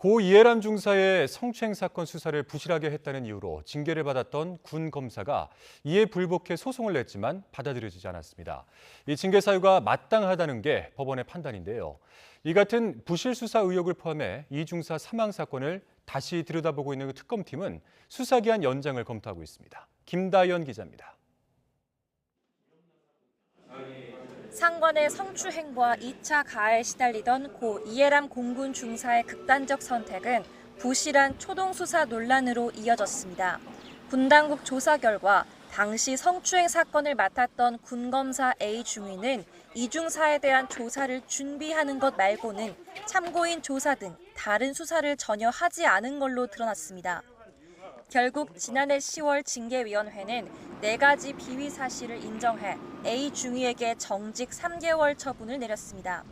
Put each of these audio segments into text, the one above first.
고 이해람 중사의 성추행 사건 수사를 부실하게 했다는 이유로 징계를 받았던 군 검사가 이에 불복해 소송을 냈지만 받아들여지지 않았습니다. 이 징계 사유가 마땅하다는 게 법원의 판단인데요. 이 같은 부실 수사 의혹을 포함해 이 중사 사망 사건을 다시 들여다보고 있는 특검팀은 수사기한 연장을 검토하고 있습니다. 김다연 기자입니다. 상관의 성추행과 2차 가해에 시달리던 고 이해람 공군 중사의 극단적 선택은 부실한 초동수사 논란으로 이어졌습니다. 군당국 조사 결과 당시 성추행 사건을 맡았던 군검사 A 중위는 이 중사에 대한 조사를 준비하는 것 말고는 참고인 조사 등 다른 수사를 전혀 하지 않은 걸로 드러났습니다. 결국 지난해 10월 징계위원회는 4가지 비위 사실을 인정해 A 중위에게 정직 3개월 처분을 내렸습니다.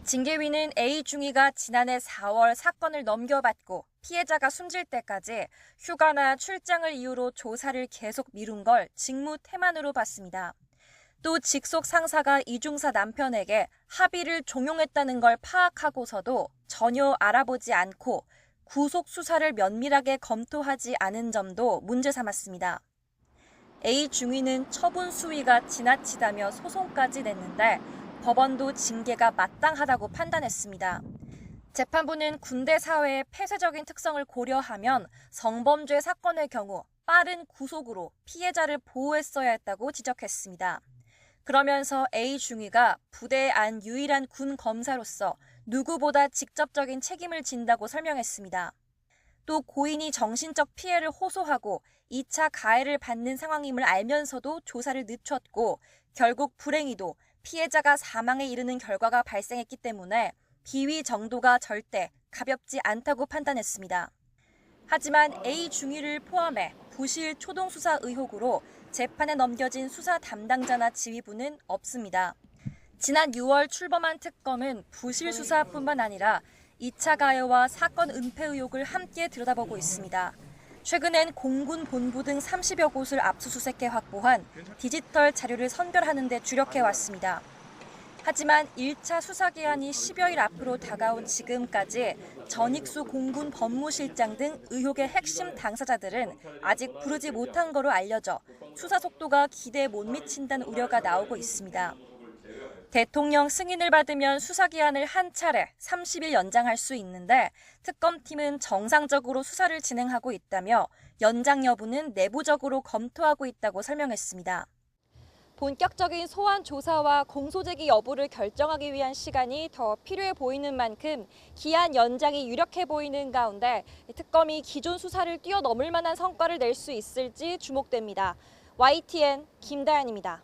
징계위는 A 중위가 지난해 4월 사건을 넘겨받고 피해자가 숨질 때까지 휴가나 출장을 이유로 조사를 계속 미룬 걸 직무 태만으로 봤습니다. 또 직속 상사가 이 중사 남편에게 합의를 종용했다는 걸 파악하고서도 전혀 알아보지 않고 구속 수사를 면밀하게 검토하지 않은 점도 문제 삼았습니다. A 중위는 처분 수위가 지나치다며 소송까지 냈는데 법원도 징계가 마땅하다고 판단했습니다. 재판부는 군대 사회의 폐쇄적인 특성을 고려하면 성범죄 사건의 경우 빠른 구속으로 피해자를 보호했어야 했다고 지적했습니다. 그러면서 A 중위가 부대의 안 유일한 군 검사로서 누구보다 직접적인 책임을 진다고 설명했습니다. 또 고인이 정신적 피해를 호소하고 2차 가해를 받는 상황임을 알면서도 조사를 늦췄고 결국 불행히도 피해자가 사망에 이르는 결과가 발생했기 때문에 비위 정도가 절대 가볍지 않다고 판단했습니다. 하지만 A 중위를 포함해 부실 초동수사 의혹으로 재판에 넘겨진 수사 담당자나 지휘부는 없습니다. 지난 6월 출범한 특검은 부실 수사뿐만 아니라 2차 가해와 사건 은폐 의혹을 함께 들여다보고 있습니다. 최근엔 공군 본부 등 30여 곳을 압수수색해 확보한 디지털 자료를 선별하는 데 주력해왔습니다. 하지만 1차 수사 기한이 10여일 앞으로 다가온 지금까지 전익수 공군 법무실장 등 의혹의 핵심 당사자들은 아직 부르지 못한 거로 알려져 수사 속도가 기대에 못 미친다는 우려가 나오고 있습니다. 대통령 승인을 받으면 수사 기한을 한 차례 30일 연장할 수 있는데 특검팀은 정상적으로 수사를 진행하고 있다며 연장 여부는 내부적으로 검토하고 있다고 설명했습니다. 본격적인 소환 조사와 공소제기 여부를 결정하기 위한 시간이 더 필요해 보이는 만큼 기한 연장이 유력해 보이는 가운데 특검이 기존 수사를 뛰어넘을 만한 성과를 낼 수 있을지 주목됩니다. YTN 김다연입니다.